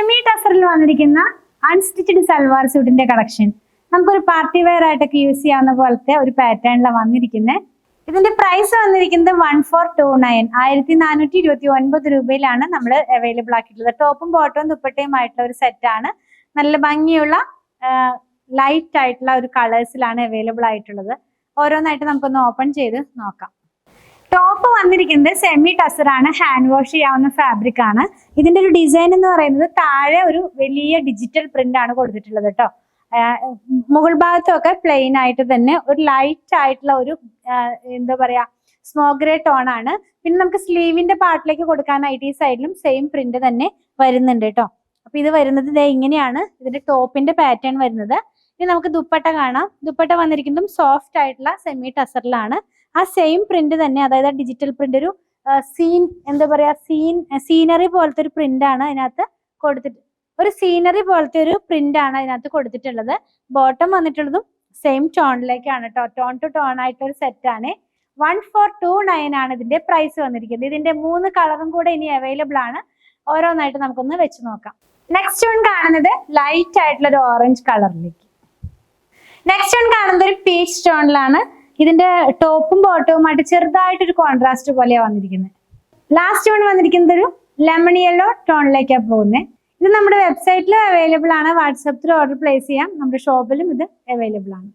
Semi ടസറിൽ വന്നിരിക്കുന്ന unstitched salwar സ്യൂട്ടിന്റെ collection നമുക്കൊരു party wear ആയിട്ടൊക്കെ യൂസ് ചെയ്യാവുന്ന പോലത്തെ ഒരു പാറ്റേണിലാണ് വന്നിരിക്കുന്നത്. ഇതിന്റെ പ്രൈസ് വന്നിരിക്കുന്നത് 1429 1429 രൂപയിലാണ് നമ്മൾ അവൈലബിൾ ആക്കിയിട്ടുള്ളത്. ടോപ്പും ബോട്ടവും ദുപ്പട്ടയും ആയിട്ടുള്ള ഒരു സെറ്റ് ആണ്. നല്ല ഭംഗിയുള്ള ലൈറ്റ് ആയിട്ടുള്ള ഒരു കളേഴ്സിലാണ് അവൈലബിൾ ആയിട്ടുള്ളത്. ഓരോന്നായിട്ട് നമുക്കൊന്ന് ഓപ്പൺ ചെയ്ത് നോക്കാം. ടോപ്പ് വന്നിരിക്കുന്നത് സെമി ടസർ ആണ്, ഹാൻഡ് വാഷ് ചെയ്യാവുന്ന ഫാബ്രിക് ആണ്. ഇതിന്റെ ഒരു ഡിസൈൻ എന്ന് പറയുന്നത് താഴെ ഒരു വലിയ ഡിജിറ്റൽ പ്രിന്റ് ആണ് കൊടുത്തിട്ടുള്ളത് കേട്ടോ. മുകൾ ഭാഗത്തൊക്കെ പ്ലെയിൻ ആയിട്ട് തന്നെ ഒരു ലൈറ്റ് ആയിട്ടുള്ള ഒരു എന്താ പറയാ സ്മോക്ക് ഗ്രേ ടോൺ ആണ്. പിന്നെ നമുക്ക് സ്ലീവിന്റെ പാർട്ടിലേക്ക് കൊടുക്കാനായിട്ട് ഈ സൈഡിലും സെയിം പ്രിന്റ് തന്നെ വരുന്നുണ്ട് കേട്ടോ. അപ്പൊ ഇത് വരുന്നത് ഇതേ ഇങ്ങനെയാണ് ഇതിന്റെ ടോപ്പിന്റെ പാറ്റേൺ വരുന്നത്. ഇനി നമുക്ക് ദുപ്പട്ട കാണാം. ദുപ്പട്ട വന്നിരിക്കുന്നതും സോഫ്റ്റ് ആയിട്ടുള്ള സെമി ടസറിലാണ്. ആ സെയിം പ്രിന്റ് തന്നെ, അതായത് ഡിജിറ്റൽ പ്രിന്റ്, ഒരു എന്താ പറയാ സീനറി പോലത്തെ ഒരു പ്രിന്റ് ആണ് അതിനകത്ത് കൊടുത്തിട്ട്, ഒരു സീനറി പോലത്തെ ഒരു പ്രിന്റ് ആണ് അതിനകത്ത് കൊടുത്തിട്ടുള്ളത്. ബോട്ടം വന്നിട്ടുള്ളതും സെയിം ടോണിലേക്കാണ് കേട്ടോ. ടോൺ ടു ടോൺ ആയിട്ടൊരു സെറ്റ് ആണ്. 1429 ആണ് ഇതിന്റെ പ്രൈസ് വന്നിരിക്കുന്നത്. ഇതിന്റെ 3 കളറും കൂടെ ഇനി അവൈലബിൾ ആണ്. ഓരോന്നായിട്ട് നമുക്കൊന്ന് വെച്ച് നോക്കാം. നെക്സ്റ്റ് വൺ കാണുന്നത് ലൈറ്റ് ആയിട്ടുള്ള ഒരു ഓറഞ്ച് കളറിലേക്ക്. നെക്സ്റ്റ് വൺ കാണുന്നത് ഒരു പീച്ച് ടോണിലാണ്. ഇതിന്റെ ടോപ്പും ബോട്ടവുമായിട്ട് ചെറുതായിട്ടൊരു കോൺട്രാസ്റ്റ് പോലെയാണ് വന്നിരിക്കുന്നത്. ലാസ്റ്റ് വൺ വന്നിരിക്കുന്നത് ഒരു ലെമൺ യെല്ലോ ടോണിലേക്കാണ് പോകുന്നത്. ഇത് നമ്മുടെ വെബ്സൈറ്റിൽ അവൈലബിൾ ആണ്. വാട്സാപ്പ് ത്രൂ ഓർഡർ പ്ലേസ് ചെയ്യാം. നമ്മുടെ ഷോപ്പിലും ഇത് അവൈലബിൾ ആണ്.